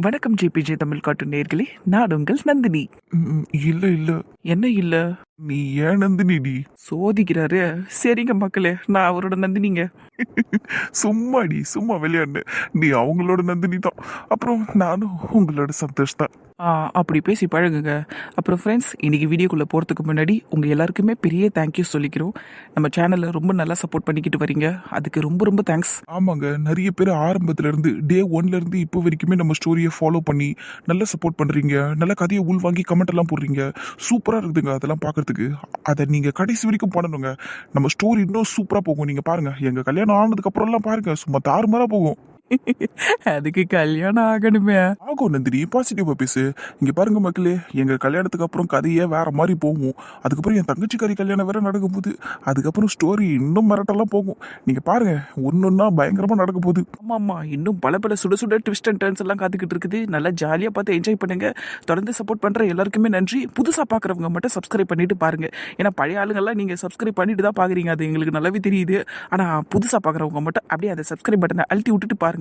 வணக்கம் JPJ Tamil cartoon நேயர்களே, நான் உங்கள் நந்தினி. இல்ல இல்ல, என்ன இல்ல நீ ஏன் நந்தினிடி? சோதிக்கிறாரு. சரிங்க மக்களே, நான் அவரோட நந்தினிங்க. சும்மாடி, சும்மா விளையாடு. நீ அவங்களோட நந்தினி தான், அப்புறம் நானும் உங்களோட சந்தோஷ் தான். அப்படி பேசி பழகுங்க. அப்புறம் ஃப்ரெண்ட்ஸ், இன்னைக்கு வீடியோக்குள்ளே போகிறதுக்கு முன்னாடி உங்கள் எல்லாருக்குமே பெரிய தேங்க்யூ சொல்லிக்கிறோம். நம்ம சேனலை ரொம்ப நல்லா சப்போர்ட் பண்ணிக்கிட்டு வரீங்க, அதுக்கு ரொம்ப ரொம்ப தேங்க்ஸ். ஆமாங்க, நிறைய பேர் ஆரம்பத்துல இருந்து டே 1ல இருந்து இப்போ வரைக்குமே நம்ம ஸ்டோரியை ஃபாலோ பண்ணி நல்லா சப்போர்ட் பண்றீங்க, நல்ல கதையை உள்வாங்கி கமெண்ட் எல்லாம் போடுறீங்க. சூப்பரா இருக்குதுங்க அதெல்லாம் பார்க்கறதுக்கு. அதை நீங்க கடைசி வரைக்கும் பண்ணணுங்க. நம்ம ஸ்டோரி இன்னும் சூப்பரா போகும். நீங்க பாருங்க, எங்க கல்யாணம் ஆனதுக்கு அப்புறம் எல்லாம் பாருங்க, சும்மா தாறுமாறா போகும். அதுக்கு கல்யாணம் ஆகணுமே. ஆகும் நந்தினி, பாசிட்டிவா பேசு. இங்க பாருங்க மக்களே, எங்க கல்யாணத்துக்கு அப்புறம் கதையே வேற மாதிரி போகும். அதுக்கப்புறம் என் தங்கச்சிக்காரி கல்யாணம் வேற நடக்க போகுது. அதுக்கப்புறம் ஸ்டோரி இன்னும் மிரட்டெல்லாம் போகும். நீங்க பாருங்க, ஒன்னொன்னா பயங்கரமா நடக்க போகுது. ஆமா, இன்னும் பல பல சுட சுட ட்விஸ்ட் அண்ட் டர்ன்ஸ் எல்லாம் காத்துக்கிட்டு இருக்குது. நல்லா ஜாலியா பார்த்து என்ஜாய் பண்ணுங்க. தொடர்ந்து சப்போர்ட் பண்ற எல்லாருக்குமே நன்றி. புதுசா பாக்குறவங்க மட்டும் சப்ஸ்கிரைப் பண்ணிட்டு பாருங்க. ஏன்னா பழைய ஆளுங்கெல்லாம் நீங்க சப்ஸ்கிரைப் பண்ணிட்டு தான் பாக்குறீங்க, அது எங்களுக்கு நல்லாவே தெரியுது. ஆனா புதுசா பாக்குறவங்க மட்டும் அப்படியே அந்த சப்ஸ்கிரைப் பட்டனை அழுத்தி விட்டுட்டு பாருங்க.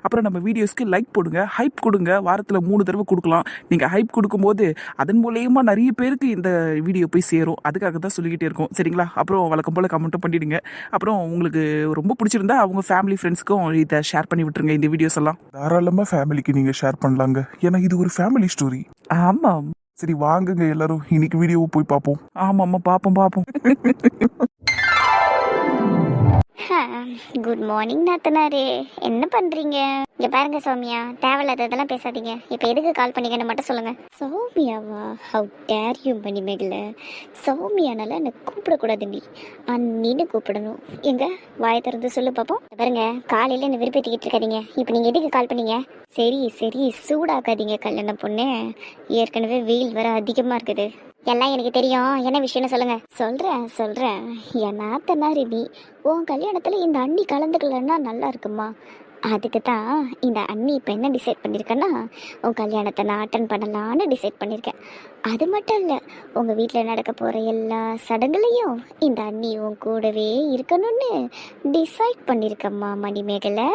அப்புறம் நம்ம வீடியோஸ்க்கு லைக் போடுங்க, ஹைப் கொடுங்க. வாரத்தில் 3 தடவை கொடுக்கலாம். நீங்கள் ஹைப் கொடுக்கும்போது அதன் மூலயமா நிறைய பேருக்கு இந்த வீடியோ போய் சேரும். அதுக்காக தான் சொல்லிக்கிட்டே இருக்கோம், சரிங்களா? அப்புறம் வழக்கம் போல் கமெண்ட்டும் பண்ணிடுங்க. அப்புறம் உங்களுக்கு ரொம்ப பிடிச்சிருந்தா அவங்க ஃபேமிலி ஃப்ரெண்ட்ஸ்க்கும் இதை ஷேர் பண்ணி விட்டுருங்க. இந்த வீடியோஸ் எல்லாம் தாராளமா ஃபேமிலிக்கு நீங்க ஷேர் பண்ணலாங்க, ஏன்னா இது ஒரு ஃபேமிலி ஸ்டோரி. ஆமாம். சரி வாங்குங்க எல்லாரும், இன்னைக்கு வீடியோவை போய் பார்ப்போம். ஆமாம்மா, பார்ப்போம். குட் மார்னிங் நாத்தனாரே, என்ன பண்றீங்க? இங்க பாருங்க சௌமியா, தேவையில்லாததெல்லாம் பேசாதீங்க. இப்ப எதுக்கு கால் பண்ணிக்கன்னு மட்டும் சொல்லுங்க. சௌமியாவா? How dare you Manimegala. சௌமியானால என்ன கூப்பிடக்கூடாது, நீ அண்ணின்னு கூப்பிடணும். எங்க வாயை திறந்து சொல்லு பாப்போம். பாருங்க, காலையில என்ன விருப்பத்திக்கிட்டு இருக்காதீங்க. இப்ப நீங்க எதுக்கு கால் பண்ணீங்க? சரி சூடாக்காதீங்க கல்யாண பொண்ணு. ஏற்கனவே வெயில் வர அதிகமா இருக்குது. எல்லாம் எனக்கு தெரியும், என்ன விஷயம்னு சொல்லுங்க. சொல்றேன். என் நாத்தனாரி நீ, உன் கல்யாணத்துல இந்த அண்ணி கலந்துக்கலன்னா நல்லா இருக்குமா? அதுக்கு தான் இந்த அண்ணி இப்போ என்ன டிசைட் பண்ணியிருக்கேன்னா, உன் கல்யாணத்தை நான் அட்டன் பண்ணலான்னு டிசைட் பண்ணியிருக்கேன். அது மட்டும் இல்லை, உங்கள் வீட்டில் நடக்க போகிற எல்லா சடங்குலையும் இந்த அண்ணி உன் கூடவே இருக்கணும்னு டிசைட் பண்ணியிருக்கம்மா மணிமேகலை.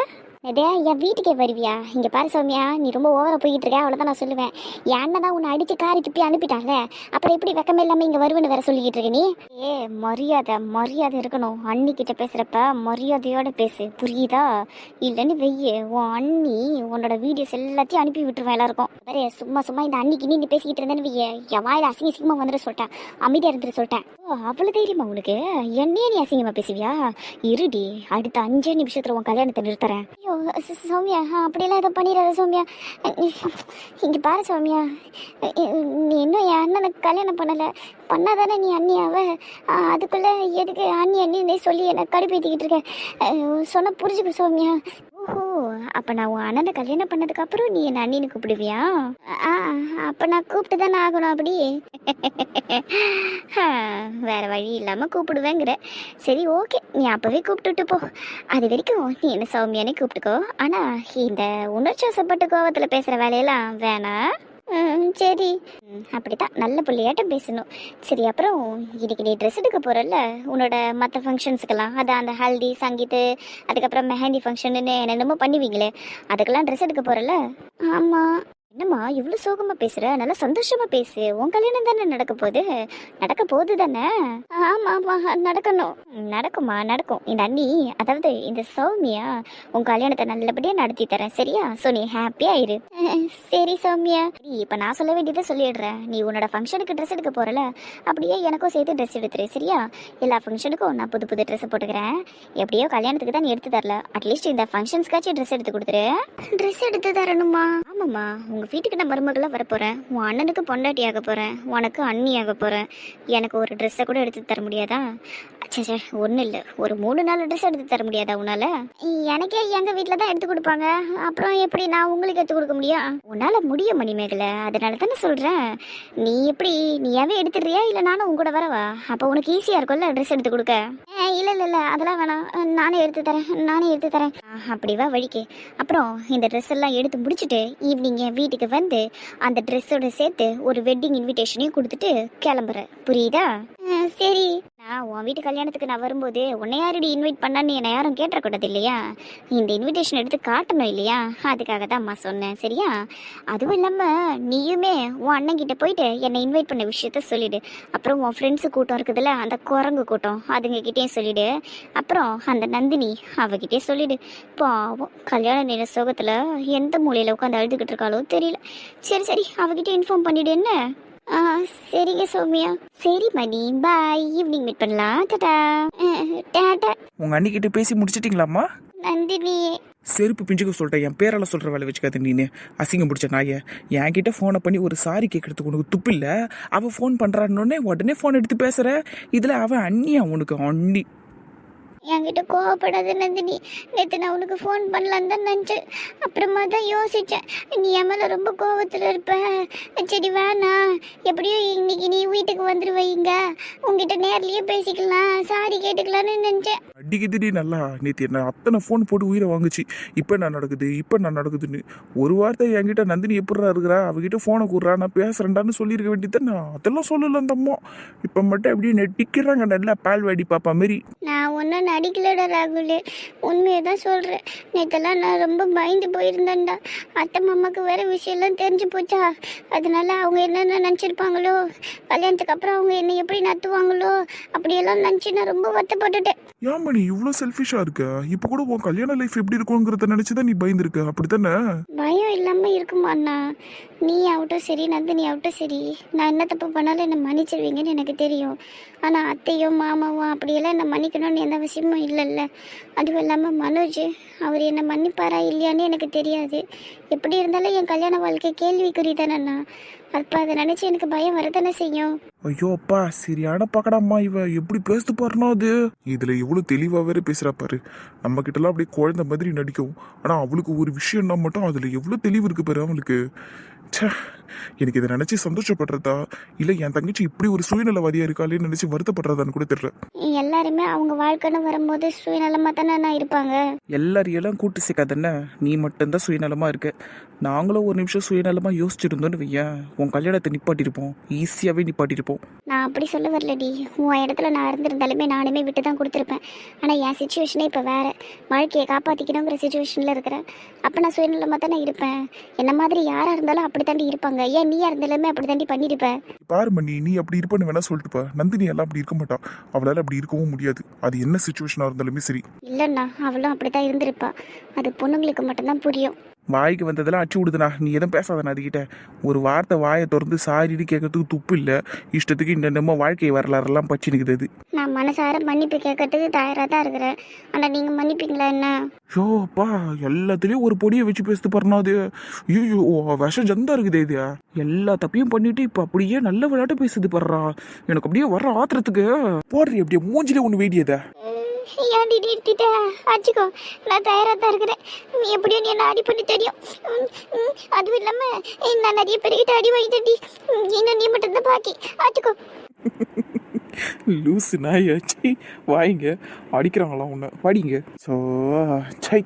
அதே என் வீட்டுக்கே வருவியா? இங்கே பாரு சௌமியா, நீ ரொம்ப ஓவராக போய்கிட்டு இருக்க, அவ்வளோதான் நான் சொல்லுவேன். என் அண்ணன் தான் உன்னை அடித்து காரி துப்பி அனுப்பிட்டாங்க, அப்புறம் எப்படி வெக்கமே இல்லாமல் இங்கே வருவேன்னு வேற சொல்லிக்கிட்டு இருக்க நீ? மரியாதை இருக்கணும். அண்ணிக்கிட்ட பேசுகிறப்ப மரியாதையோடு பேசு, புரியுதா? இல்லைன்னு வெய்ய, உன் அண்ணி உன்னோட வீடியோஸ் எல்லாத்தையும் அனுப்பி விட்டுருவேன் எல்லாருக்கும். வேற சும்மா இந்த அன்னிக்கு நீ பேசிக்கிட்டு இருந்தேன்னு வெய்ய, என் வாயில் அசிங்கமாக வந்துட்டு சொல்லிட்டேன், அமைதியாக இருந்துட்டு சொல்லிட்டேன். அவ்வளோ தைரியமா உனக்கு? என்னையே நீ அசிங்கமாக பேசுவியா? இருடி, அடுத்த 5 நிமிஷத்தில் உன் கல்யாணத்தை நிறுத்துறேன். சௌமியா, அப்படியெல்லாம் எதுவும் பண்ணிடாத சௌமியா. இங்கே பாரு சௌமியா, நீ இன்னும் என் அண்ணனுக்கு கல்யாணம் பண்ணாதானே நீ அண்ணியாவ? அதுக்குள்ளே எதுக்கு அண்ணி சொல்லி என்னை கடுப்பேற்றிக்கிட்டு இருக்க? சொன்ன புரிஞ்சுக்க சௌமியா. ஓஹோ, அப்போ நான் உன் அண்ணனை கல்யாணம் பண்ணதுக்கப்புறம் நீ என்னை அண்ணின்னு கூப்பிடுவியா? அப்போ நான் கூப்பிட்டு தானே ஆகணும் அப்படி? வேற வழி இல்லாமல் கூப்பிடுவேங்கிற. சரி ஓகே, நீ அப்போவே கூப்பிட்டுட்டு போ. அது வரைக்கும் நீ என்ன சௌமியானே கூப்பிட்டுக்கோ. ஆனால் இந்த உணர்ச்சி வசப்பட்ட கோவத்தில் பேசுகிற வேலையெல்லாம் வேணாம். சரி, அப்படித்தான் நல்ல பிள்ளையாட்டம் பேசணும். சரி, அப்புறம் இன்னைக்கு நீ ட்ரெஸ் எடுக்க போகிறல்ல, உன்னோட மற்ற ஃபங்க்ஷன்ஸுக்கெல்லாம், அதான் அந்த ஹல்தி சங்கீத்து, அதுக்கப்புறம் மெஹந்தி ஃபங்க்ஷன்னு என்னென்னமோ பண்ணுவீங்களே, அதுக்கெல்லாம் ட்ரெஸ் எடுக்க போகிறல்ல? ஆமாம். என்னம்மா இவ்வளோ சோகமாக பேசுகிற? நல்லா சந்தோஷமாக பேசு. உன் கல்யாணம் தானே நடக்க போகுது தானே? ஆமாம், நடக்கும். இந்த அண்ணி, அதாவது இந்த சௌமியா உன் கல்யாணத்தை நல்லபடியாக நடத்தி தரேன், சரியா? ஸோ நீ ஹாப்பியாக இரு. சரி சௌமியா, இப்போ நான் சொல்ல வேண்டியதை சொல்லிடுறேன். நீ உன்னோட ஃபங்க்ஷனுக்கு ட்ரெஸ் எடுக்க போகிறல, அப்படியே எனக்கும் சேர்த்து ட்ரெஸ் எடுத்துரு, சரியா? எல்லா ஃபங்க்ஷனுக்கும் நான் புது ட்ரெஸ் போட்டுக்கிறேன். எப்படியோ கல்யாணத்துக்கு தான் நீ எடுத்து தரல, அட்லீஸ்ட் இந்த ஃபங்க்ஷன்ஸ்க்காச்சும் ட்ரெஸ் எடுத்து கொடுத்துரு. ட்ரெஸ் எடுத்து தரணுமா? ஆமாம்மா, உங்கள் வீட்டுக்கு நான் மருமகளாக வரப்போகிறேன். உன் அண்ணனுக்கு பொண்டாட்டி ஆக போகிறேன், உனக்கு அண்ணி ஆக போகிறேன். எனக்கு ஒரு ட்ரெஸ்ஸை கூட எடுத்து தர முடியாதா? சே, ஒன்றும் இல்லை, ஒரு 3-4 ட்ரெஸ் எடுத்து தர முடியாதா உன்னால்? எனக்கே எங்கள் வீட்டில் தான் எடுத்து கொடுப்பாங்க, அப்புறம் எப்படி நான் உங்களுக்கு எடுத்து கொடுக்க முடியும்? உன்னால் முடியும் மணிமேகலை, அதனால தானே சொல்கிறேன். நீயாவே எடுத்துடுறியா, இல்லை நானும் உங்க கூட வரவா? அப்போ உனக்கு ஈஸியாக இருக்கும்ல ட்ரெஸ் எடுத்து கொடுக்க. இல்லை அதெல்லாம் வேணாம், நானே எடுத்து தரேன். அப்படி வா வழிக்கு. அப்புறம் இந்த ட்ரெஸ் எல்லாம் எடுத்து முடிச்சுட்டு ஈவினிங் என் வீட்டுக்கு வந்து அந்த ட்ரெஸ்ஸோட சேர்த்து ஒரு வெட்டிங் இன்விடேஷனையும் கொடுத்துட்டு கிளம்புறேன். புரியுதா? சரி. நான் உன் வீட்டு கல்யாணத்துக்கு நான் வரும்போது உன்னை யாரடி இன்வைட் பண்ணான்னு என்னை யாரும் கேட்டக்கூடாது இல்லையா? இந்த இன்விடேஷன் எடுத்து காட்டணும் இல்லையா? அதுக்காக தான் அம்மா சொன்னேன். சரியா? அதுவும் இல்லாமல் நீயுமே உன் அண்ணன் கிட்ட போயிட்டு என்னை இன்வைட் பண்ண விஷயத்த சொல்லிடு. அப்புறம் உன் ஃப்ரெண்ட்ஸு கூட்டம் இருக்குதுல்ல, அந்த குரங்கு கூட்டம், அதுங்ககிட்டேயும் சொல்லிடு. அப்புறம் அந்த நந்தினி அவகிட்டே சொல்லிடு. பாவம் கல்யாண நேர சோகத்தில் எந்த மூலையில் உட்காந்து அழுதுகிட்டு இருக்காளோ தெரியல. சரி சரி, அவகிட்ட இன்ஃபார்ம் பண்ணிடு. என்ன? சரிங்க சௌமியா. சரி மணி, பாய். ஈவினிங் மீட் பண்ணலாம். டாடா. டாடா. உங்கள் அண்ணிக்கிட்ட பேசி முடிச்சிட்டிங்களாம்மா? நந்தினி. செருப்பு பிஞ்சுக்க சொல்லிட்டேன். என் பேரால் சொல்கிற வேலை வச்சுக்காது நீனு. அசிங்கம் பிடிச்ச நாயை. என்கிட்ட ஃபோனை பண்ணி ஒரு சாரி கேட்கறதுக்கு உனக்கு துப்பு இல்லை. அவள் ஃபோன் பண்ணுறான்னொடனே உடனே ஃபோன் எடுத்து பேசுகிற. இதில் அவன் அண்ணியா உனக்கு? அண்ணி என்கிட்ட கோவப்படாத நந்தினி. நேற்று நான் உனக்கு ஃபோன் பண்ணலான்னு தான் நினச்சேன். அப்புறமா தான் யோசித்தேன், நீ என் மேலே ரொம்ப கோவத்தில் இருப்ப. சரி வேணாம், எப்படியோ இன்னைக்கு நீ வீட்டுக்கு வந்துடுவீங்க, உங்ககிட்ட நேர்லேயே பேசிக்கலாம், சாரி கேட்டுக்கலான்னு நினச்சேன். அடிக்குதுடி நல்லா. நேற்று என்ன அத்தனை ஃபோன் போட்டு உயிரை வாங்குச்சு. இப்போ நான் நடக்குதுன்னு ஒரு வார்த்தை என்கிட்ட நந்தினி எப்படிறா இருக்கிறா, அவகிட்ட ஃபோனை கூடுறா, நான் பேசுறேன்டான்னு சொல்லியிருக்க வேண்டியது. நான் அதெல்லாம் சொல்லலை அந்த அம்மா. இப்போ மட்டும் அப்படியே நெட்டிக்கிறாங்க நல்லா பால்வாடி பாப்பா மாரி. நான் ஒன்றும் நடிக்கலடா ராகுல், உண்மையை தான் சொல்கிறேன். நேற்றெல்லாம் நான் ரொம்ப பயந்து போயிருந்தேன்டா. அத்தை மாமாவுக்கு வேறு விஷயம்லாம் தெரிஞ்சு போச்சா, அதனால அவங்க என்னென்ன நினச்சிருப்பாங்களோ, கல்யாணத்துக்கு அப்புறம் அவங்க என்னை எப்படி நடத்துவாங்களோ அப்படியெல்லாம் நினச்சி நான் ரொம்ப வருத்தப்பட்டுட்டேன். ஏன் மணி இவ்வளோ செல்ஃபிஷா இருக்க? இப்போ கூட உன் கல்யாண லைஃப் எப்படி இருக்குங்கிறத நினைச்சுதான் நீ பயந்துருக்க, அப்படித்தானே? பயம் இல்லாமல் இருக்குமாண்ணா? நீ ஆகட்டும் சரி, நந்தினி ஆகட்டும் சரி, நான் என்ன தப்பு பண்ணாலும் என்னை மன்னிச்சிருவீங்கன்னு எனக்கு தெரியும். ஆனால் அத்தையோ மாமாவோ அப்படியெல்லாம் என்னை மன்னிக்கணும்னு எந்த அவசியமும் இல்லைல்ல. அதுவும் இல்லாமல் மனோஜ் அவர் என்னை மன்னிப்பாரா இல்லையான்னு எனக்கு தெரியாது. எப்படி இருந்தாலும் என் கல்யாண வாழ்க்கை கேள்விக்குறி தானேண்ணா. அப்போ அதை நினச்சி எனக்கு பயம் வரதானே செய்யும். ஐயோ அப்பா, சரியான பக்கடாம்மா இவ. எப்படி பேசுது பாருனா அது. இதுல எவ்வளவு தெளிவா வேற பேசுறா பாரு. நம்ம கிட்ட எல்லாம் அப்படியே குழந்தை மாதிரி நடிக்கும். ஆனா அவளுக்கு ஒரு விஷயம்னா மட்டும் அதுல எவ்வளவு தெளிவு இருக்கு பாரு அவளுக்கு. ச்சே, எனக்கு இதை நினைச்சு சந்தோஷப்படுறதா இல்ல என் தங்கச்சி இப்படி ஒரு சுயநலவாதியா இருக்காளேன்னு நினைச்சு வருத்தப்படுறதான்னு கூட தெரியல. எல்லாருமே அவங்க வாழ்க்கைன்னு வரும்போது சுயநலமாக தானே இருப்பாங்க. எல்லாரையெல்லாம் கூட்டு சேர்க்காதண்ணே. நீ மட்டும்தான் சுயநலமாக இருக்க. நாங்களும் ஒரு நிமிஷம் சுயநலமாக யோசிச்சிருந்தோன்னு வையன், உன் கல்யாணத்தை நிப்பாட்டியிருப்போம். ஈஸியாகவே நிப்பாட்டியிருப்போம். நான் அப்படி சொல்ல வரலடி. உன் இடத்துல நான் இருந்திருந்தாலுமே நானுமே விட்டு தான் கொடுத்துருப்பேன். ஆனால் என் சுச்சுவேஷனே இப்போ வேறு. வாழ்க்கையை காப்பாற்றிக்கணுங்கிற சுச்சுவேஷனில் இருக்கிறேன். அப்போ நான் சுயநலமாக தானே இருப்பேன். என்ன மாதிரி யாராக இருந்தாலும் அப்படி தாண்டி இருப்பாங்க. ஏன் நீயா இருந்தாலுமே அப்படி தாண்டி பண்ணியிருப்பேன். பாரு மணி, நீ அப்படி இருப்பன்னு வேணா சொல்லிட்டுப்பா. நந்தினி எல்லாம் அப்படி இருக்க மாட்டா. அவளால அப்படி இருக்கவும் முடியாது. அது என்ன சுச்சுவேஷனா இருந்தாலுமே சரி. இல்லைண்ணா, அவளும் அப்படி தான் இருந்திருப்பா. அது பொண்ணுங்களுக்கு மட்டும்தான் புரியும். வாய்க்கு வந்ததெல்லாம் அச்சு விடுதுண்ணா. நீ எதுவும் பேசாதண்ணா அதுக்கிட்ட. ஒரு வார்த்தை வாயை திறந்து சாரின்னு கேட்கறதுக்கு துப்பு இல்லை. இஷ்டத்துக்கு இந்த நம்ம வாழ்க்கை வரலாறுலாம் பச்சு நிற்குது அது. நான் மனசார மன்னிப்பு கேட்கறதுக்கு தயாராக தான் இருக்கிறேன். ஆனால் நீங்கள் மன்னிப்பீங்களா என்ன? ஷோ அப்பா, எல்லாத்துலேயும் ஒரு பொடியை வச்சு பேசுது பாருனா அது. ஐயோ விஷம் ஜந்தா இருக்குது இது. எல்லா தப்பையும் பண்ணிட்டு இப்போ அப்படியே நல்ல விளையாட்டு பேசுது பாடுறா. எனக்கு அப்படியே வர்ற ஆத்திரத்துக்கு போடுறி அப்படியே மூஞ்சிலே ஒன்று வேடியதை. ஏன்டி நிறுத்திட்ட? அடிச்சுக்கோ, நான் தயாராக தான் இருக்கிறேன். நீ எப்படியோ நீ என்ன அடி பண்ணி தெரியும். அதுவும் இல்லாமல் நான் நிறைய பேர்கிட்ட அடி வாங்கிட்டேன்டி. இன்னும் நீ மட்டும்தான் பாக்கி. அடிச்சுக்கோ. லூசு நாயாச்சு. வாங்கிங்க அடிக்கிறாங்களா உன்னை? வாடிங்க. ஸோ சை,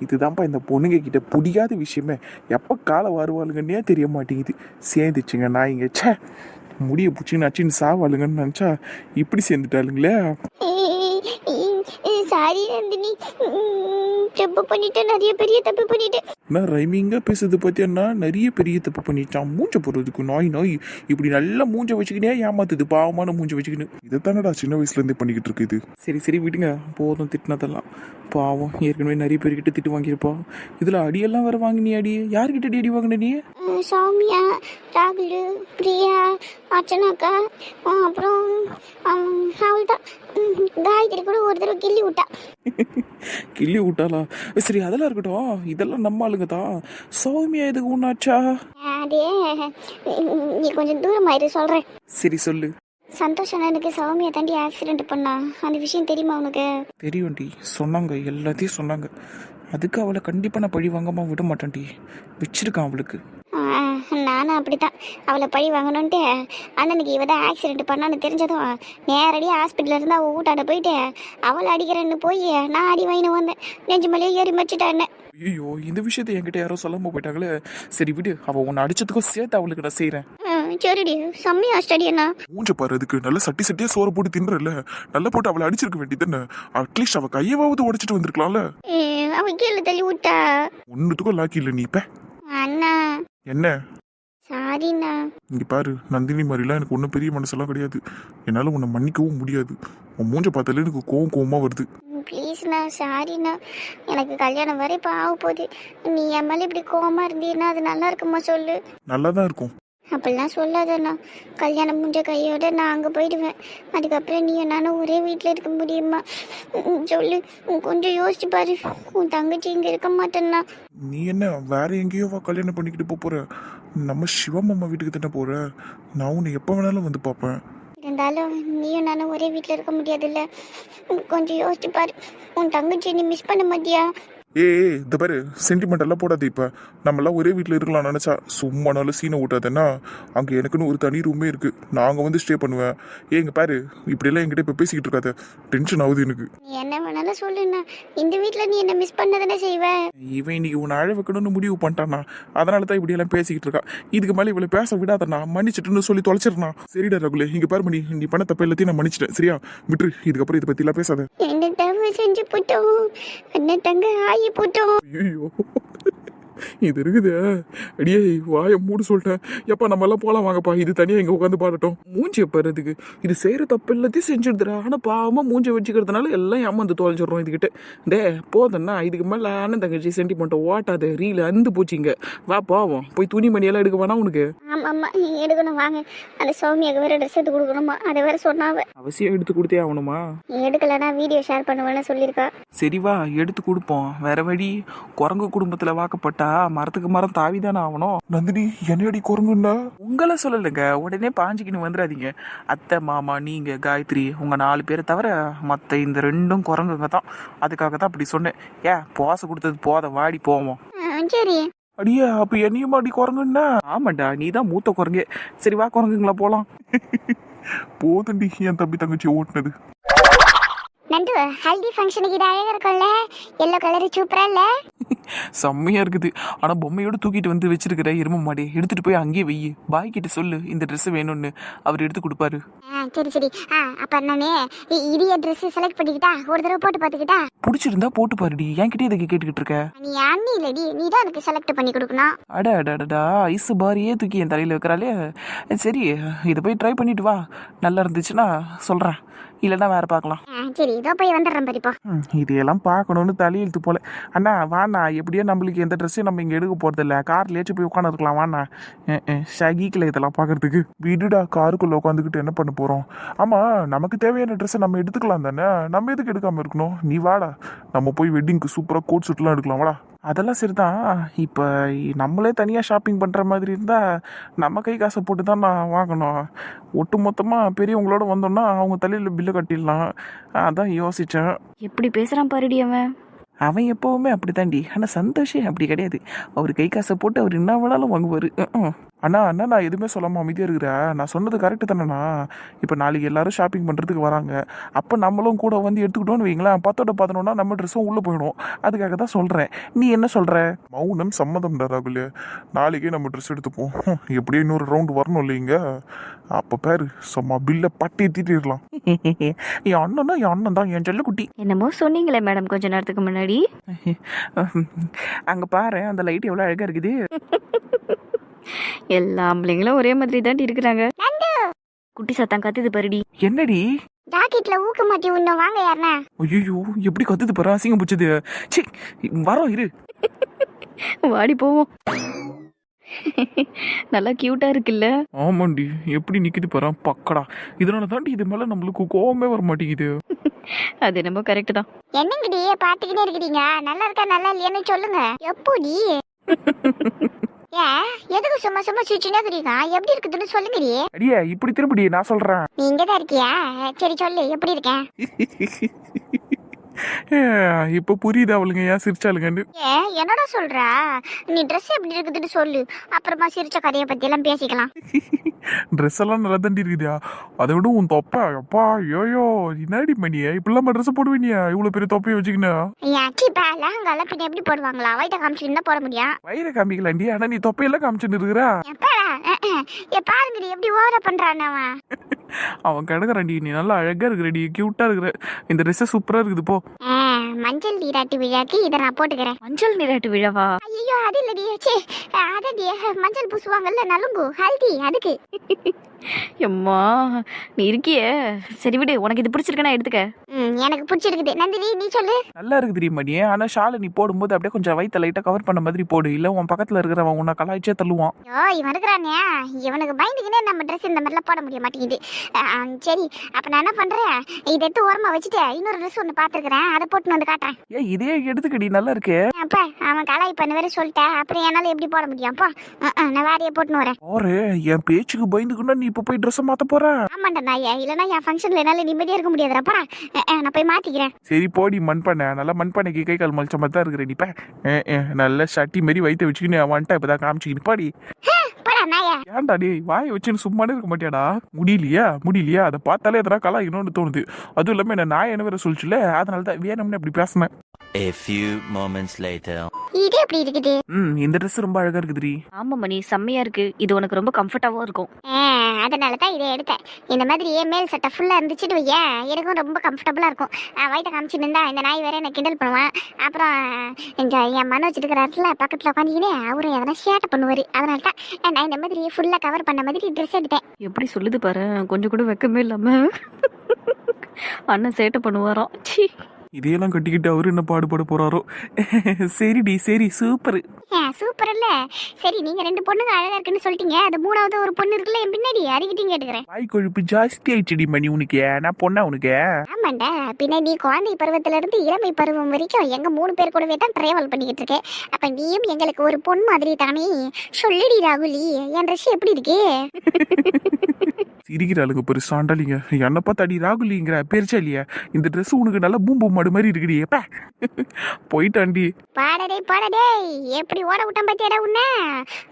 இதுதான்ப்பா இந்த பொண்ணுங்க கிட்ட பிடிக்காத விஷயமே. எப்போ காலை வருவாளுங்கன்னே தெரிய மாட்டேங்குது. சேர்ந்துச்சுங்க நாய்ங்க. சே, முடிய பிடிச்சின்னு அச்சின்னு சாவாளுங்கன்னு நினச்சா இப்படி சேர்ந்துட்டாளுங்களே. சாரி நந்தினி, தப்பு பண்ணிட்டேன். நிறைய பெரிய தப்பு பண்ணிட்டேன். நான் ரைமிங்காக பேசுறது பார்த்தியான்னா நிறைய பெரிய தப்பு பண்ணிட்டான். மூஞ்ச போடுறதுக்கு நாய் இப்படி நல்லா மூஞ்ச வச்சுக்கினே ஏமாத்துது. பாவமான மூஞ்ச வச்சுக்கின்னு. இதை தானடா சின்ன வயசுலேருந்தே பண்ணிக்கிட்டு இருக்குது. சரி சரி விடுங்க, போதும் திட்டினதெல்லாம். பாவம், ஏற்கனவே நிறைய பேர்கிட்ட திட்டு வாங்கியிருப்பா. இதில் அடியெல்லாம் வேற வாங்கினி. அடி யார்கிட்ட அடி வாங்கின நீ? சௌமியா, ராகுல், பிரியா, அர்ச்சனாக்கா, அப்புறம் அவள் தான் காயத்ரி கூட ஒரு தடவை கிள்ளி விட்டா. கிள்ளி விட்டாளா? சரி அதெல்லாம் இருக்கட்டும். இதெல்லாம் நம்ம ஆளுங்க தான். சௌமியா எதுக்கு ஒன்றாச்சா? அதே நீ கொஞ்சம் தூரமாயிரு சொல்கிறேன். சரி சொல்லு. சந்தோஷம் எனக்கு சௌமியா தாண்டி ஆக்சிடென்ட் பண்ணா. அந்த விஷயம் தெரியுமா உனக்கு? தெரியும்டி, சொன்னாங்க, எல்லாத்தையும் சொன்னாங்க. அதுக்கு அவளை கண்டிப்பாக நான் பழி வாங்காமல் விட மாட்டேன்டி. வச்சிருக்கான் அவளுக்கு. நானும் நானும் அப்படித்தான் அவளை பழி வாங்கணுன்ட்டு அண்ணனுக்கு இவ தான் ஆக்சிடென்ட் பண்ணான்னு தெரிஞ்சதும் நேரடியாக ஹாஸ்பிட்டலில் இருந்து அவள் வீட்டாண்ட போயிட்டு அவளை அடிக்கிறேன்னு போய் நான் அடி வாங்கின்னு வந்தேன். நெஞ்சு மேலேயே ஏறி மச்சிட்டான்னு. ஐயோ இந்த விஷயத்தை என்கிட்ட யாரோ சொல்லாம போயிட்டாங்களே. சரி விடு, அவ உன்னை அடிச்சதுக்கும் சேர்த்து அவளுக்கு நான் செய்யறேன். சரிடி செம்மையா ஸ்டடி அண்ணா. மூஞ்ச பாரு, அதுக்கு நல்ல சட்டி சட்டியா சோற போட்டு தின்றல, நல்லா போட்டு அவளை அடிச்சிருக்க வேண்டியதுன்னு. அட்லீஸ்ட் அவ கையவாவது உடைச்சிட்டு வந்திருக்கலாம்ல. அவ கீழே தள்ளி விட்டா. ஒன்னுத்துக்கும் லாக்கி இல்ல நீ இப்ப. அண்ணா என்ன சாரிண்ணா. இங்க பாரு, நந்தினி மாதிரிலாம் எனக்கு ஒன்றும் பெரிய மனசெல்லாம் கிடையாது. என்னால உன்னை மன்னிக்கவும் முடியாது. உன் மூஞ்ச பார்த்தாலே எனக்கு கோவமா வருது. ப்ளீஸ்ண்ணா சாரிண்ணா. எனக்கு கல்யாணம் வரை இப்போ ஆக போகுது. நீ என் மேலே இப்படி கோவமா இருந்தீன்னா அது நல்லா இருக்குமா சொல்லு. நல்லா தான் இருக்கும். அப்படிலாம் சொல்லாதண்ணா. கல்யாணம் முடிஞ்ச கையோட நான் அங்கே போயிடுவேன். அதுக்கப்புறம் நீ நானும் ஒரே வீட்டில் இருக்க முடியுமா சொல்லு. கொஞ்சம் யோசிச்சு பாரு. உன் தங்கச்சி இங்கே இருக்க மாட்டேன்னா. நீ என்ன வேற எங்கேயோவா கல்யாணம் பண்ணிக்கிட்டு போற? நம்ம சிவமாமா வீட்டுக்கு தானே போற. நான் உன்னை எப்போ வேணாலும் வந்து பார்ப்பேன். இருந்தாலும் நீயும் நானும் ஒரே வீட்டில் இருக்க முடியாதுல்ல. கொஞ்சம் யோசிச்சு பாரு. உன் தங்கச்சி நீ மிஸ் பண்ண மாட்டியா? ஏய் இந்த பாரு, சென்டிமெண்ட் எல்லாம் போடாது. இப்ப நம்மளாம் ஒரே வீட்டில் இருக்கலாம் நினைச்சா சும்மானாலும் சீனை விட்டாதேன்னா அங்க எனக்குன்னு ஒரு தனி ரூமே இருக்கு. நாங்க வந்து ஸ்டே பண்ணுவேன். இங்க பாரு, இப்படியெல்லாம் என்கிட்ட இப்ப பேசிக்கிட்டு இருக்காத, டென்ஷன் ஆகுது எனக்கு. நீ என்ன வேணாலும் சொல்லுண்ணா. இந்த வீட்டில் நீ என்ன மிஸ் பண்ணதானே செய்வ. இவன் இன்னைக்கு உன்னை அழ வைக்கணும்னு முடிவு பண்ணிட்டானா, அதனால தான் இப்படி எல்லாம் பேசிக்கிட்டு இருக்கா. இதுக்கு மேலே இவளை பேச விடாதண்ணா, மன்னிச்சிட்டுன்னு சொல்லி தொலைச்சிடனா. சரிடா ரகுலே, இங்க பாரு மணி, நீ பண்ண தப்ப எல்லாத்தையும் நான் மன்னிச்சிட்டேன். சரியா விட்டுரு, இதுக்கப்புறம் இதை பத்தி எல்லாம் பேசாத. என்ன தவிர செஞ்சு போட்டோம். என்ன தங்க ஆகி போட்டோம். ஐயோ இது இருக்குது. அடியே வாயை மூடு சொல்லிட்டேன். எப்பா நம்ம எல்லாம் போலாம் வாங்கப்பா, இது தனியா இங்க உட்காந்து பாடட்டும். மூஞ்சிய பாருதுக்கு இது செய்யற தப்பு எல்லாத்தையும் செஞ்சுடுதுரா. ஆனா பாவமா மூஞ்ச வச்சுக்கிறதுனால எல்லாம் ஏமாந்து தொலைஞ்சிடறோம் இதுகிட்ட. டே போதன்னா இதுக்கு மேல அண்ணன் தங்கச்சி சென்டிமெண்ட் ஓட்டாத ரீல் அந்து போச்சிங்க. வா போவோம், போய் துணி மணியெல்லாம் எடுக்க வேணா உனக்கு. ஆமா ஆமா நீங்க எடுக்கணும் வாங்க. அந்த சௌமியாக்கு வேற ட்ரெஸ் எடுத்து கொடுக்கணுமா, அதை வேற சொன்னாவ. அவசியம் எடுத்து கொடுத்தே ஆகணுமா? நீ எடுக்கலன்னா வீடியோ ஷேர் பண்ணுவேன்னு சொல்லியிருக்கா. சரி வா எடுத்து கொடுப்போம். வேற வழி. குரங்கு குடும்பத்துல வாக்கப்பட்டா மரத்துக்கு மரம் தாவிதானே ஆகணும். நந்தினி என்னடி குரங்குன்னா? உங்களை சொல்லலைங்க, உடனே பாஞ்சிக்கின்னு வந்துடாதீங்க. அத்தை மாமா நீங்க காயத்ரி உங்க 4 பேரை தவிர மற்ற இந்த 2 குரங்குங்க தான். அதுக்காக தான் அப்படி சொன்னேன். போசை கொடுத்தது போத, வாடி போவோம். சரி அடியா, அப்ப என்னையும் அடி குரங்குன்னா? ஆமாண்டா, நீ தான் மூத்த குரங்கு. சரி வா குரங்குங்களா போலாம். போதண்டி என் தம்பி தங்கச்சி ஓட்டுனது. நண்டு ஹல்தி ஃபங்க்ஷனுக்கு இது அழகா இருக்கும்ல. எல்லோ கலர் சூப்பரா இல்ல? செம்மையா இருக்குது. ஆனா பொம்மையோட தூக்கிட்டு வந்து வச்சிருக்கிற எரும மாடி எடுத்துட்டு போய் அங்கேயே வெயி. பாய் கிட்ட சொல்லு இந்த ட்ரெஸ் வேணும்னு, அவர் எடுத்து கொடுப்பாரு. சரி சரி. அப்ப நானே இது ட்ரெஸ் செலக்ட் பண்ணிக்கிட்டா ஒரு தடவை போட்டு பாத்துக்கிட்டா? பிடிச்சிருந்தா போட்டு பாருடி, என்கிட்ட இதுக்கு கேட்டுக்கிட்டு இருக்க. நீ அண்ணி இல்லடி, நீ தான் எனக்கு செலக்ட் பண்ணி கொடுக்கணும். அட அடடா, ஐஸ் பாரியே தூக்கி என் தலையில வைக்கிறாளே. சரி இதை போய் ட்ரை பண்ணிட்டு வா. நல்லா இருந்துச்சுன்னா சொல்றேன், இல்லைன்னா வேற பார்க்கலாம். சரி இதோ போய் வந்துடுறேன் பாரிப்போ. இதையெல்லாம் பார்க்கணும்னு தலையெழுத்து போல. அண்ணா வாண்ணா, எப்படியோ நம்மளுக்கு எந்த ட்ரெஸ்ஸையும் நம்ம இங்கே எடுக்க போறது இல்லை. கார்லேயாச்சும் போய் உட்காந்து இருக்கலாம் வாண்ணா. ஷகிக்கில் இதெல்லாம் பார்க்கறதுக்கு. வீடுடா, காருக்குள்ள உட்காந்துக்கிட்டு என்ன பண்ண போறோம்? ஆமா, நமக்கு தேவையான ட்ரெஸ்ஸை நம்ம எடுத்துக்கலாம் தானே. நம்ம எதுக்கு எடுக்காம இருக்கணும்? நீ வாடா, நம்ம போய் வெட்டிங்க்கு சூப்பரா கோட் சூட்லாம் எடுக்கலாம் வாடா. அதெல்லாம் சரிதான். இப்போ நம்மளே தனியாக ஷாப்பிங் பண்ணுற மாதிரி இருந்தால் நம்ம கை காசை போட்டு தான் நான் வாங்கணும். ஒட்டு மொத்தமாக பெரியவங்களோட வந்தோம்னா அவங்க தலையில் பில்லு கட்டிடலாம். அதான் யோசித்தேன். எப்படி பேசுகிறான் பாருடி அவன். அவன் எப்போவுமே அப்படி தாண்டி. ஆனால் சந்தோஷம் அப்படி கிடையாது. அவர் கை காசை போட்டு அவர் என்ன வேணாலும் வாங்குவார். அண்ணா அண்ணா, நான் எதுவுமே சொல்லாமல் அமைதியாக இருக்கிறேன். நான் சொன்னது கரெக்டு தானேண்ணா? இப்போ நாளைக்கு எல்லாரும் ஷாப்பிங் பண்ணுறதுக்கு வராங்க. அப்போ நம்மளும் கூட வந்து எடுத்துக்கிட்டோன்னு வைங்களேன், 10/11 நம்ம ட்ரெஸ்ஸும் உள்ளே போயிடும். அதுக்காக தான் சொல்கிறேன். நீ என்ன சொல்கிற? மௌனம் சம்மதம்டா ராகுல். நாளைக்கே நம்ம ட்ரெஸ் எடுத்துப்போம். எப்படியும் இன்னொரு ரவுண்டு வரணும் இல்லைங்க? அப்போ பேரு சும்மா பில்லை பட்டி ஏற்றிட்டு என் அண்ணன் என் அண்ணன் தான், என் செல்லக்குட்டி. என்னமோ சொன்னீங்களே மேடம் கொஞ்ச நேரத்துக்கு முன்னாடி. அங்கே பாரு, அந்த லைட் எவ்வளோ அழகாக இருக்குது. எல்லா ஆம்பளைங்களும் ஒரே மாதிரி தாண்டி இருக்கிறாங்க. குட்டி சத்தம் கத்துது பாருடி. என்னடி ஜாக்கெட்ல ஊக்க மாட்டி உன்ன வாங்க யாருன்னா? ஐயோ எப்படி கத்துது பாரு, அசிங்கம் பிடிச்சது. சி வரோம் இரு. வாடி போவோம். நல்லா கியூட்டா இருக்குல்ல? ஆமாண்டி, எப்படி நிக்குது பாரு பக்கடா. இதனால தாண்டி இது மேல நம்மளுக்கு கோவமே வர மாட்டேங்குது. அது என்னமோ கரெக்ட் தான். என்னங்கடி பாத்துக்கிட்டே இருக்கிறீங்க? நல்லா இருக்கா நல்லா இல்லையான்னு சொல்லுங்க. எப்படி எதுக்கு சும்மா சும்மா சிரிச்சுனே இருக்கிறீங்க? எப்படி இருக்குதுன்னு சொல்லுங்கடி. அடியே இப்படி திரும்படி, நான் சொல்றேன். நீ இங்கதான் இருக்கியா? சரி சொல்லு எப்படி இருக்கேன். இப்போ புரியுது அவளுங்க ஏன் சிரிச்சாளுங்கன்னு. என்னடா சொல்றா? நீ ட்ரெஸ் எப்படி இருக்குதுன்னு சொல்லு, அப்புறமா சிரிச்ச கதையை பத்தி எல்லாம் பேசிக்கலாம். ட்ரெஸ் எல்லாம் நல்லா தாண்டி இருக்குதா? அதை விட உன் தொப்பை அப்பா யோயோ என்னடி மணியே இப்படிலாம் ட்ரெஸ் போடுவீனியா இவ்வளவு பெரிய தொப்பையை வச்சுக்கினா? லெஹங்கால பின்ன எப்படி போடுவாங்களா? வயிற்ற காமிச்சுன்னு தான் போட முடியும். வயிறை காமிக்கலாண்டி, ஆனா நீ தொப்பையெல்லாம் காமிச்சுன்னு இருக்கிறா. பாருங்கடி எப்படி ஓவரா பண்றான் அவன். அவன் கிடக்குறாண்டி, நீ நல்லா அழகா இருக்கிறடி, கியூட்டா இருக்கிற. இந்த ட்ரெஸ் சூப்பரா இருக்குது போ. மஞ்சள் நீராட்டு விழாக்கு இதை நான் போட்டுக்கிறேன். மஞ்சள் நீராட்டு விழாவா? ஐயோ அது இல்லடி, அதடி மஞ்சள் பூசுவாங்கல்ல நலுங்கு ஹல்தி, அதுக்கு. எம்மா நீ இருக்கியே, சரி விடு, உனக்கு இது பிடிச்சிருக்கா எடுத்துக்க. எனக்கு பிடிச்சிருக்குது. நந்தினி நீ சொல்லு. நல்லா இருக்கு தெரியுமா நீ, ஆனா ஷாலை நீ போடும்போது அப்படியே கொஞ்சம் வயிற்ற லைட்டா கவர் பண்ண மாதிரி போடு, இல்ல உன் பக்கத்துல இருக்கிறவன் உன்னை கலாய்ச்சே தள்ளுவான். ஐயோ இவன் இருக்கிறானே, இவனுக்கு பயந்துக்கினே நம்ம ட்ரெஸ் இந்த மாதிரிலாம் போட முடிய மாட்டேங்குது. சரி அப்ப நான் என்ன பண்றேன், இதை எடுத்து ஓரமா வச்சுட்டு இன்னொரு ட்ரெஸ் ஒன்று பார்த்துருக்கிறேன், அதை போட்டுன்னு வந்து காட்டுறேன். இதே எடுத்துக்கடி, நல்லா இருக்கு. அப்ப அவன் கலாய் பண்ண வேற சொல்லிட்டேன், அப்புறம் என்னால எப்படி போட முடியும்ப்பா? நான் வேறைய போட்டுன்னு வரேன். போரு என் பேச்சுக்கு பயந்துக்குன்னா நீ இப்ப போய் ட்ரெஸ் மாத்த போற. ஆமாண்டா நாயா, இல்லைன்னா என் ஃபங்க்ஷன்ல என்னால நிம்மதியா இருக்க முடியாதுப்பா. நான் போய் மாத்திக்கிறேன். சரி போடி மண்பானை, நல்லா மண்பானைக்கு கை கால் மலிச்ச மாதிரி தான் இருக்கிற நீப்ப. நல்ல சட்டி மாரி வயிற்ற வச்சுக்கின்னு வந்துட்டா இப்பதான் காமிச்சிக்கின்னு பாடி. போடா நாயா. ஏன்டா டே வாயை வச்சுன்னு சும்மானே இருக்க மாட்டியாடா? முடியலையா அதை பார்த்தாலே எதனா கலாய்க்கணும்னு தோணுது. அதுவும் இல்லாம என்ன நான் என்ன வேற சொல்லிச்சுல, அதனாலதான் வேணும்னு அப்படி பேசினேன். A few moments later. இது எப்படி இருக்குது? இந்த ட்ரெஸ் ரொம்ப அழகா இருக்குதுடி. ஆமா மணி, செம்மையா இருக்கு. இது உனக்கு ரொம்ப கம்ஃபர்டாவும் இருக்கும். அதனாலதான் இதை எடுத்தேன். இந்த மாதிரி மேல் சட்டை ஃபுல்லா இருந்துச்சுட்டு வையேன், எனக்கும் ரொம்ப கம்ஃபர்டபுளா இருக்கும். வயிற்ற காமிச்சுன்னு இருந்தா இந்த நாய் வேற என்ன கிண்டல் பண்ணுவான். அப்புறம் என் மனோஜ் இருக்கிறாருல பக்கத்துல உட்காந்துக்கினே அவரும் எதனா ஷேட்டை பண்ணுவாரு. அதனாலதான் நான் இந்த மாதிரி ஃபுல்லா கவர் பண்ண மாதிரி ட்ரெஸ் எடுத்தேன். எப்படி சொல்லுது பாரு, கொஞ்சம் கூட வெக்கமே இல்லாம. அண்ணன் சேட்டை பண்ணுவாராம். சி, இதையெல்லாம் கட்டிக்கிட்டு அவரு என்ன பாடுபட போறாரோ. சரிடி சரி சூப்பர். சூப்பர் இல்ல? சரி நீங்க ரெண்டு பொண்ணுங்க அழகா இருக்குன்னு சொல்லிட்டீங்க, அது மூணாவது ஒரு பொண்ணு இருக்குல்ல என் பின்னாடி, அதுக்கிட்டையும் கேட்டுக்கிறேன். வாய் கொழுப்பு ஜாஸ்தி ஆயிடுச்சுடி மணி உனக்கு. நான் பொண்ணா உனக்கு? ஆமாண்டா, பின்ன நீ குழந்தை பருவத்துல இருந்து இளமை பருவம் வரைக்கும் எங்க 3 பேர் கூடவே தான் டிராவல் பண்ணிக்கிட்டு இருக்கேன். அப்ப நீயும் எங்களுக்கு ஒரு பொண்ணு மாதிரி தானே. சொல்லுடி ராகுலி, என் ட்ரெஸ் எப்படி இருக்கு? சிரிக்கிறாளுங்க பெரு சாண்டாளிங்க. என்ன பார்த்தா அடி ராகுலிங்கிற பேரிச்சா இல்லையா? இந்த ட்ரெஸ் உனக்கு நல்லா பூம்பு மாடு மாதிரி இருக்குடி. எப்ப போயிட்டாண்டி. பாடடே எப்படி ஓட விட்டான் பாத்தியாடா உன்ன.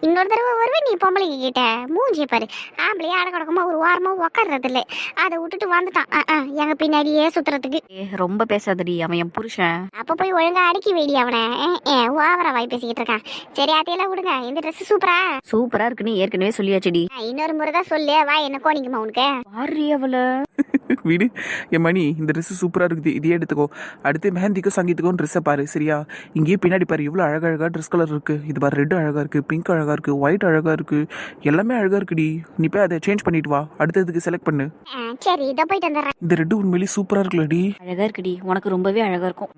இன்னொரு தடவை வருவேன் நீ பொம்பளைங்க கிட்ட. மூஞ்சி பாரு, ஆம்பளையா அட கிடக்குமா ஒரு வாரமா உக்காடுறது இல்லை, அதை விட்டுட்டு வந்துட்டான் எங்க பின்னாடியே சுத்துறதுக்கு. ரொம்ப பேசாதடி, அவன் என் புருஷன். அப்ப போய் ஒழுங்கா அடக்கி வேடி அவனை. ஓவரா வாய் பேசிக்கிட்டு இருக்கான். சரி அதையெல்லாம் விடுங்க, இந்த ட்ரெஸ் சூப்பரா இருக்குன்னு ஏற்கனவே சொல்லியாச்சுடி. இன்னொரு முறை தான் சொல்லு, வா என்ன கோணிக்குமா உனக்கு. பாரு அவள வீடு என் மணி, இந்த ட்ரெஸ் சூப்பரா இருக்குது, இதே எடுத்துக்கோ. அடுத்து மெஹந்திக்கும் சங்கீத்துக்கும் ட்ரெஸ்ஸை பாரு சரியா? இங்கேயே பின்னாடி பாரு இவ்வளோ அழகழகா ட்ரெஸ் கலர் இருக்கு. இது பாரு ரெட் அழகா இருக்கு, பிங்க் அழகா இருக்கு, ஒயிட் அழகா இருக்கு, எல்லாமே அழகா இருக்குடி. நீ போய் அதை சேஞ்ச் பண்ணிட்டு வா, அடுத்ததுக்கு செலக்ட் பண்ணு. சரி இதை போயிட்டு வந்துடுறேன். இந்த ரெட்டு உண்மையிலேயே சூப்பரா இருக்குல்லடி. அழகா இருக்குடி, உனக்கு ரொம்பவே அழகா இருக்கும்.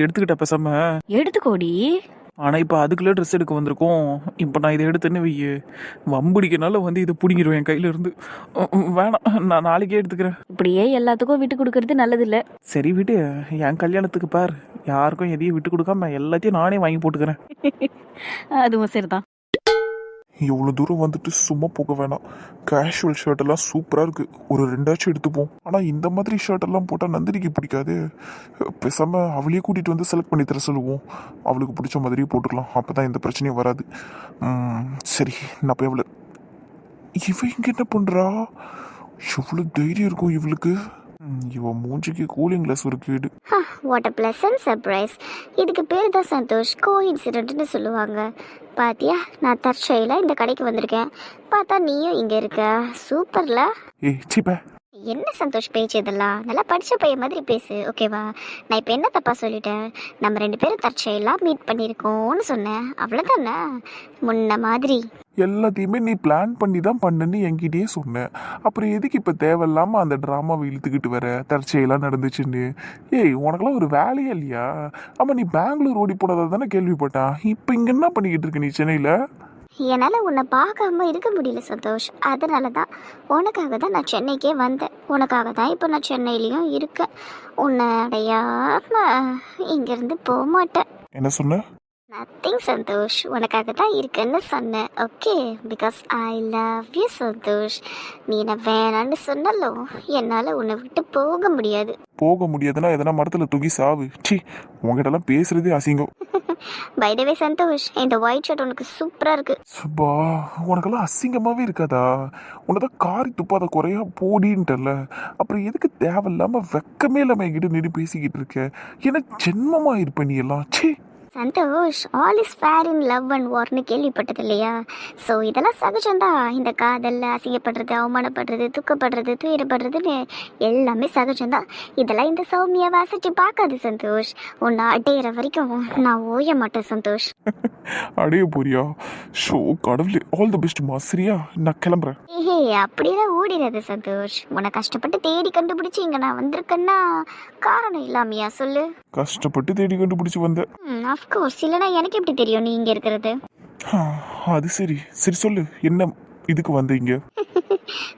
எடுத்துக்கிட்ட பேசாம எடுத்துக்கோடி. ஆனா இப்ப அதுக்குள்ள ட்ரெஸ் எடுக்க வந்திருக்கோம். இப்ப நான் இதை எடுத்துன்னு வையே, வம்புடிக்கனால வந்து இதை பிடிங்கிடுவேன் என் கையில இருந்து. வேணாம், நான் நாளைக்கே எடுத்துக்கிறேன். இப்படியே எல்லாத்துக்கும் விட்டு கொடுக்கறது நல்லது இல்ல. சரி விட்டு, என் கல்யாணத்துக்கு பார் யாருக்கும் எதையும் விட்டு கொடுக்காம எல்லாத்தையும் நானே வாங்கி போட்டுக்கிறேன். அதுவும் சரிதான். இவ்வளோ தூரம் வந்துட்டு சும்மா போக வேணாம். கேஷுவல் ஷர்ட் எல்லாம் சூப்பராக இருக்கு, ஒரு 2 எடுத்துப்போம். ஆனால் இந்த மாதிரி ஷர்ட் எல்லாம் போட்டால் நந்தினிக்கு பிடிக்காது. பேசாம அவளையே கூட்டிட்டு வந்து செலக்ட் பண்ணி தர சொல்லுவோம். அவளுக்கு பிடிச்ச மாதிரியே போட்டுக்கலாம், அப்பதான் இந்த பிரச்சனையும் வராது. சரி நான் போய் அவளை. இவ இங்க என்ன பண்றா? எவ்வளவு தைரியம் இருக்கும் இவளுக்கு. இவ மூஞ்சிக்கு கூலிங் கிளாஸ் ஒரு கேடு. What a pleasant surprise. இதுக்கு பேர் தான் சந்தோஷ், கோஇன்சிடென்ட்னு சொல்லுவாங்க. பாத்தியா, நான் தற்செயலா இந்த கடைக்கு வந்திருக்கேன், பார்த்தா நீயும் இங்க இருக்க. சூப்பர்ல. சீப்ப என்ன சந்தோஷ் பேச்சு இதெல்லாம்? நல்லா படிச்ச பையன் மாதிரி பேசு ஓகேவா? நான் இப்போ என்ன தப்பா சொல்லிட்டேன்? நம்ம 2 பேரும் தற்செயலா மீட் பண்ணியிருக்கோம்னு சொன்னேன், அவ்வளோதானே. முன்ன மாதிரி எல்லாத்தையுமே நீ பிளான் பண்ணி தான் பண்ணுன்னு என்கிட்டயே சொன்னேன். அப்புறம் எதுக்கு இப்போ தேவையில்லாம அந்த ட்ராமாவை இழுத்துக்கிட்டு வர? தற்செயலாம் நடந்துச்சுன்னு. உனக்கெல்லாம் ஒரு வேலையே இல்லையா? ஆமா, நீ பெங்களூர் ஓடி போனதா தானே கேள்விப்பட்டான். இப்போ இங்க என்ன பண்ணிக்கிட்டு இருக்க நீ சென்னையில? என்னால் உன்னை பார்க்காம இருக்க முடியல சந்தோஷ். அதனால தான், உனக்காக தான் நான் சென்னைக்கே வந்தேன். உனக்காக தான் இப்போ நான் சென்னையிலையும் இருக்கேன். உன்னை அடையாம இங்கேருந்து போக மாட்டேன். என்ன சொன்ன? நத்திங் சந்தோஷ், உனக்காக தான் இருக்குன்னு சொன்னேன். Okay, because I love you Santhosh. நீ என்ன வேணான்னு சொன்னாலும் என்னால் உன்னை விட்டு போக முடியாது. போக முடியாதுன்னா எதனா மரத்துல தூக்கி சாவு. சி, உங்ககிட்ட எல்லாம் பேசுறதே அசிங்கம். பை த வே சந்தோஷ், இந்த ஒயிட் ஷர்ட் உனக்கு சூப்பராக இருக்கு. சுபா, உனக்கெல்லாம் அசிங்கமாவே இருக்காதா? உனதான் காரி துப்பாத குறையா போடின்ட்டல. அப்புறம் எதுக்கு தேவையில்லாம வெக்கமே இல்லாம என்கிட்ட நின்று பேசிக்கிட்டு இருக்க? என்ன ஜென்மமா இருப்ப நீ எல்லாம்? See. Santhosh, all is fair in love and வார்னு கேள்விப்பட்டது இல்லையா? ஸோ இதெல்லாம் சகஜம்தான். இந்த காதலில் அசிங்கப்படுறது, அவமானப்படுறது, துக்கப்படுறது, துயரப்படுறதுன்னு எல்லாமே சகஜம்தான். இதெல்லாம் இந்த சௌமியை வாசிச்சு பார்க்காது சந்தோஷ். உன்னை அடையிற வரைக்கும் நான் ஓய மாட்டேன் சந்தோஷ். அடைய போறியா? ஷோ கடவுளே, ஆல் தி பெஸ்ட் மா. சரியா, நான் கிளம்புறேன். ஏஹே, அப்படியெல்லாம் ஓடிடாது சந்தோஷ். உன்னை கஷ்டப்பட்டு தேடி கண்டுபிடிச்சி இங்கே நான் வந்திருக்கேன்னா காரணம் இல்லாமையா சொல்லு? கஷ்டப்பட்டு தேடி கண்டுபிடிச்சு வந்த. அஃப்கோர்ஸ், இல்லைனா எனக்கு எப்படி தெரியும் நீ இங்கே இருக்கிறது? அது சரி. சரி சொல்லு, என்ன இதுக்கு வந்தீங்க?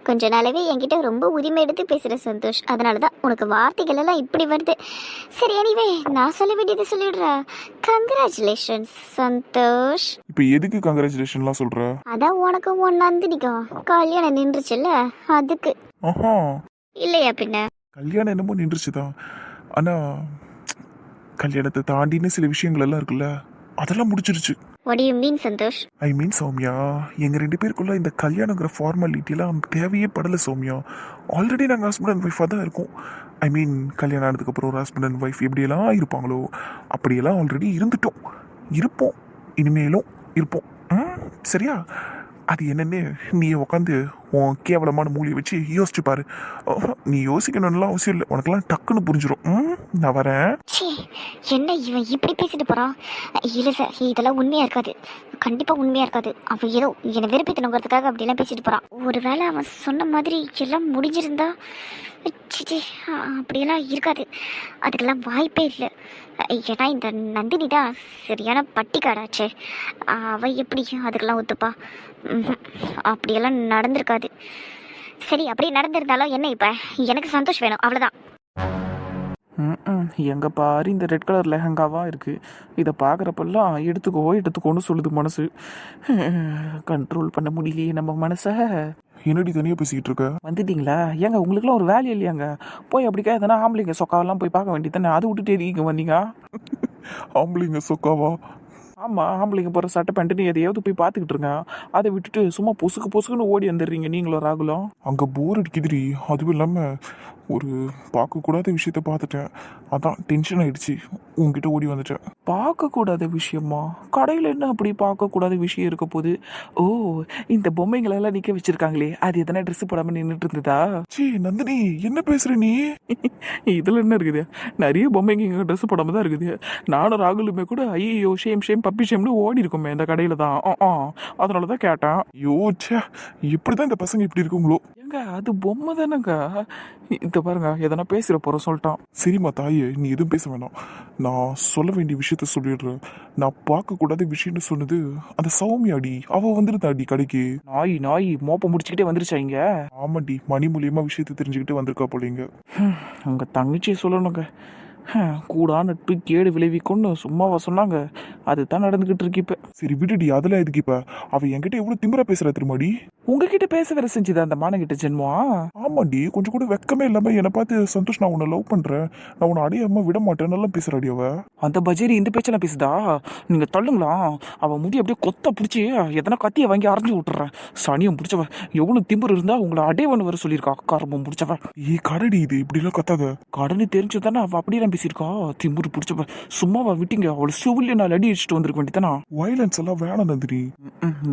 கொஞ்ச நாளாவே என்கிட்ட ரொம்ப உரிமை எடுத்து பேசுகிற சந்தோஷ். அதனால தான் உனக்கு வார்த்தைகள் எல்லாம் இப்படி வருது. சரி, எனிவே நான் சொல்ல வேண்டியது சொல்லிடுறேன். கங்க்ராச்சுலேஷன்ஸ் சந்தோஷ். இப்போ எதுக்கு கங்க்ராச்சுலேஷன்லாம் சொல்ற? அதான் உனக்கும் உன் நந்தினிக்கும் கல்யாணம் நின்றுச்சுல்ல, அதுக்கு. ஆஹா, இல்லையா பின்ன? கல்யாணம் என்னமோ நின்றுச்சுதான். ஆனா கல்யாணத்தை தாண்டின்னு சில விஷயங்கள் எல்லாம் இருக்குல்ல, அதெல்லாம் முடிச்சிருச்சு. What do you mean Santhosh? ஐ மீன் சௌமியா, எங்க 2 பேருக்குள்ள இந்த கல்யாணங்கிற ஃபார்மாலிட்டிலாம் தேவையே படல சௌமியா. ஆல்ரெடி நாங்கள் ஹஸ்பண்ட் அண்ட் ஒய்ஃபாக தான் இருக்கோம். ஐ மீன் கல்யாணம் ஆனதுக்கப்புறம் ஒரு ஹஸ்பண்ட் அண்ட் ஒய்ஃப் எப்படியெல்லாம் இருப்பாங்களோ அப்படியெல்லாம் ஆல்ரெடி இருந்துட்டோம், இருப்போம், இனிமேலும் இருப்போம். சரியா? அது என்னன்னு நீ உட்காந்து உன் கேவலமான மூலியை வச்சு யோசிச்சு பாரு. நீ யோசிக்கணும்லாம் அவசியம் இல்லை, உனக்கெல்லாம் டக்குன்னு புரிஞ்சிடும். நான் வரேன். என்ன இவன் இப்படி பேசிட்டு போறான்? இல்லை சார், இதெல்லாம் உண்மையா இருக்காது, கண்டிப்பா உண்மையா இருக்காது. அவன் ஏதோ என்னை வெறுப்பித்தணுங்கிறதுக்காக அப்படிலாம் பேசிட்டு போறான். ஒருவேளை அவன் சொன்ன மாதிரி எல்லாம் முடிஞ்சிருந்தா அப்படியெல்லாம் இருக்காது. அதுக்கெல்லாம் வாய்ப்பே இல்லை. ஏன்னா இந்த நந்தினி தான் சரியான பட்டிக்காடாச்சே. அவ எப்படி அதுக்கெல்லாம் ஒத்துப்பா? அப்படியெல்லாம் நடந்திருக்காது. சரி, அப்படியே நடந்திருந்தாலும் என்ன, இப்போ எனக்கு சந்தோஷம் வேணும், அவ்வளோதான். எங்கே பாரு இந்த ரெட் கலர் லெஹங்காவாக இருக்குது. இதை பார்க்குறப்பெல்லாம் எடுத்துக்கோன்னு சொல்லுது மனசு. கண்ட்ரோல் பண்ண முடியலையே நம்ம மனசை. என்னடி தனியாக பேசிக்கிட்டு இருக்க? வந்துட்டீங்களா? ஏங்க உங்களுக்குலாம் ஒரு வேலை இல்லையாங்க? போய் அப்படிக்கா எதனா ஆம்பளைங்க சொக்காவெல்லாம் போய் பார்க்க வேண்டியதானே, அதை விட்டுட்டு எதுக்கு வந்தீங்க? ஆம்பளைங்க சொக்காவா? ஆமாம், ஆம்பளைங்க போகிற சட்டை பேண்ட்டுன்னு எதையாவது போய் பார்த்துக்கிட்டு இருங்க. அதை விட்டுட்டு சும்மா பொசுக்குன்னு ஓடி வந்துடுறீங்க நீங்களும் ராகுலும். அங்கே போர் அடிக்குதுடி. அதுவும் இல்லாமல் ஒரு பார்க்கக்கூடாத விஷயத்த பார்த்துட்டேன், அதான் டென்ஷன் ஆயிடுச்சு, உங்ககிட்ட ஓடி வந்துட்டேன். பார்க்கக்கூடாத விஷயமா? கடையில் என்ன அப்படி பார்க்கக்கூடாத விஷயம் இருக்க போகுது? ஓ, இந்த பொம்மைங்களெல்லாம் நிற்க வச்சிருக்காங்களே, அது எதனா ட்ரெஸ் போடாமல் நின்றுட்டு இருந்ததா? சீ நந்தினி, என்ன பேசுற நீ? இதில் என்ன இருக்குது? நிறைய பொம்மைங்க இங்கே ட்ரெஸ் போடாமல் தான் இருக்குது. நானும் ராகுலுமே கூட ஐயோ ஷேம் பப்பி ஷேம்னு ஓடி இருக்கோமே இந்த கடையில் தான். அதனால தான் கேட்டேன். ஐயோ சே, எப்படி தான் இந்த பசங்க இப்படி இருக்குங்களோ? ஏங்க அது பொம்மை தானேங்க. இந்த பாருங்க, எதனா பேசுகிற போகிறோம் சொல்லிட்டான். சரிம்மா தாயே, நீ எதுவும் பேச வேணாம், நான் சொல்ல வேண்டிய விஷயத்த சொல்லிடுறேன். நான் பார்க்கக்கூடாத விஷயம்னு சொன்னது அந்த சௌமியாடி, அவள் வந்துருந்தாடி கடைக்கு. நாய் மோப்பம் முடிச்சுக்கிட்டே வந்துருச்சா இங்க? ஆமாண்டி, மணி மூலியமா விஷயத்தை தெரிஞ்சுக்கிட்டு வந்திருக்கா போலீங்க. உங்கள் தங்கச்சியை சொல்லணுங்க. கூடா நட்டு கேடு விளைவிக்கும்னு சும்மாவா சொன்னாங்க? அதுதான் நடந்துகிட்டு இருக்கு இப்ப. சரி விடுடி, அதெல்லாம் எதுக்கு இப்ப? அவ என்கிட்ட எவ்வளவு திமிரா பேசுறா தெரியுமாடி? உங்ககிட்ட பேச வேற செஞ்சுதா அந்த மானகிட்ட ஜென்மம்? ஆமாண்டி, கொஞ்சம் கூட வெக்கமே இல்லாம என்னை பார்த்து சந்தோஷ் நான் உன்னை லவ் பண்றேன், நான் உன்னை அடையாம விட மாட்டேன் நல்லா பேசுறாடி அவ. அந்த பஜேரி இந்த பேச்செல்லாம் பேசுதா? நீங்க தள்ளுங்களா? அவ முடி அப்படியே கொத்த பிடிச்சி எதனா கத்தியை வாங்கி அரைஞ்சு விட்டுறேன். சனியம் பிடிச்சவ, எவ்வளவு திமிரு இருந்தா உங்களை அடையவன்னு வர சொல்லியிருக்கா. காரமும் பிடிச்சவ. கடடி இது இப்படி எல்லாம் கத்தாத. கடனு தெரிஞ்சுதானே அவ அப்படியெல்லாம் பேசியிருக்கா. திமிரு பிடிச்சவ, சும்மாவா விட்டீங்க? அவளை சிவில்ல நாள் அடி அடிச்சுட்டு வந்திருக்க வேண்டியதானா? வயலன்ஸ் எல்லாம் வேணாம் நந்தினி.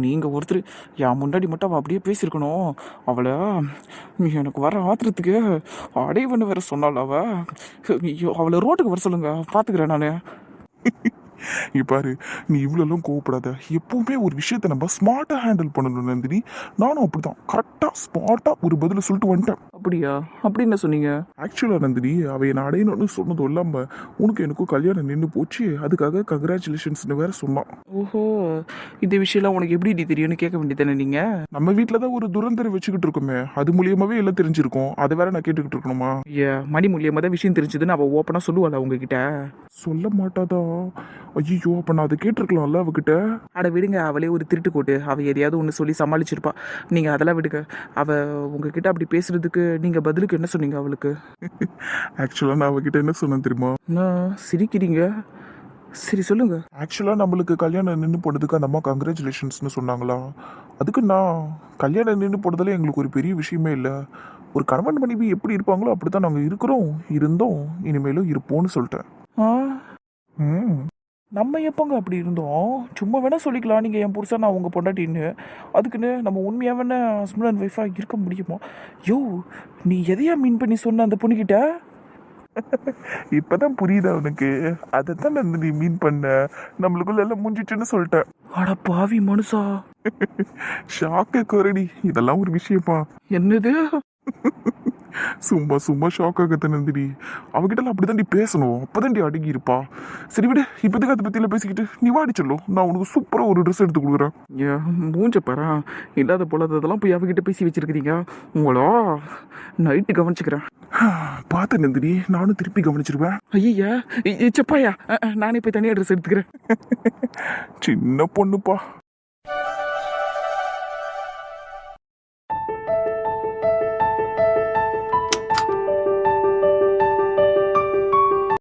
நீங்க ஒருத்தர் என் முன்னாடி மட்டும் அவள் அப்படியே பேசியிருக்கணும். அவளை எனக்கு வர ஆத்திரத்துக்கு அடைவன்னு வேற சொன்னாள் அவ. அவளை ரோட்டுக்கு வர சொல்லுங்க, பாத்துக்கிறேன் நானு. பாரு, நீ இவ்வளோலாம் கோவப்படாத. எப்பவுமே ஒரு விஷயத்த நம்ம ஸ்மார்ட்டா ஹேண்டில் பண்ணணும் நந்தினி. நானும் அப்படிதான் கரெக்டா ஸ்மார்ட்டா ஒரு பதில சொல்லிட்டு வந்துட்டேன். அப்படியா? அப்படி என்ன சொன்னீங்க? ஆக்சுவலா நந்தினி, அவ என்ன அடையணும்னு சொன்னதும் இல்லாம உனக்கு எனக்கும் கல்யாணம் நின்று போச்சு, அதுக்காக கங்க்ராச்சுலேஷன்ஸ்னு வேற சொன்னான். ஓஹோ, இந்த விஷயம்லாம் உனக்கு எப்படி தெரியும்னு கேட்க வேண்டியதானே நீங்க? நம்ம வீட்டில் தான் ஒரு துரந்தரை வச்சுக்கிட்டு இருக்கோமே, அது மூலியமாவே எல்லாம் தெரிஞ்சிருக்கும். அதை வேற நான் கேட்டுக்கிட்டு இருக்கணுமா? மணி மூலியமா தான் விஷயம் தெரிஞ்சதுன்னு அவள் ஓப்பனா சொல்லுவாள் உங்ககிட்ட? சொல்ல மாட்டாதான். ஐயோ அப்ப நான் அதை கேட்டிருக்கலாம்ல அவகிட்ட. அட விடுங்க, அவளே ஒரு திருட்டு கோட்டு. அவள் எதையாவது ஒன்று சொல்லி சமாளிச்சிருப்பா. நீங்கள் அதெல்லாம் விடுங்க. அவள் உங்ககிட்ட அப்படி பேசுறதுக்கு நீங்கள் பதிலுக்கு என்ன சொன்னீங்க அவளுக்கு? ஆக்சுவலா நான் அவகிட்ட என்ன சொன்னேன் தெரியுமா? நான் சிரிக்கிறீங்க. சரி சொல்லுங்க. ஆக்சுவலா நம்மளுக்கு கல்யாணம் நின்று போனதுக்கு அந்த அம்மா கங்க்ராச்சுலேஷன்ஸ்னு சொன்னாங்களா. அதுக்கு நான் கல்யாணம் நின்று போனதுல எங்களுக்கு ஒரு பெரிய விஷயமே இல்லை. ஒரு கணவன் மனைவி எப்படி இருப்பாங்களோ அப்படித்தான் நாங்கள் இருக்கிறோம், இருந்தோம், இனிமேலும் இருப்போம்னு சொல்லிட்டேன். ஆ, ம் நம்ம எப்போங்க அப்படி இருந்தோம்? சும்மா வேணா சொல்லிக்கலாம் நீங்கள் என் புருஷன் நான் உங்கள் பொண்டாட்டின்னு. அதுக்குன்னு நம்ம உண்மையாக வேணா ஹஸ்பண்ட் அண்ட் ஒய்ஃபாக இருக்க முடியுமா? யோ, நீ எதையா மீன் பண்ணி சொன்ன அந்த பொண்ணுக்கிட்ட? இப்பதான் புரியுதா உனக்கு? அதைத்தான் நான் நீ மீன் பண்ண. நம்மளுக்குள்ள எல்லாம் முடிஞ்சிட்டுன்னு சொல்லிட்டேன். அட பாவி மனுஷா. ஷாக்க குரடி, இதெல்லாம் ஒரு விஷயமா? என்னது? சும்மா சும்மா ஷாக் ஆகத்த நந்தினி. அவகிட்ட அப்படிதான் நீ பேசணும், அப்பதான் நீ அடங்கி இருப்பா. சரி விடு, இப்போதைக்கு அதை பத்தியில பேசிக்கிட்டு நீ வாடி சொல்லும். நான் உனக்கு சூப்பரா ஒரு ட்ரெஸ் எடுத்து கொடுக்குறேன். ஏன் மூஞ்ச பாரா, இல்லாத போலாததெல்லாம் போய் அவகிட்ட பேசி வச்சிருக்கிறீங்க. உங்களா நைட்டு கவனிச்சுக்கிறேன். பார்த்த நந்தினி, நானும் திருப்பி கவனிச்சிருவேன். ஐயா செப்பாயா, நானே போய் தனியாக ட்ரெஸ் எடுத்துக்கிறேன். சின்ன பொண்ணுப்பா.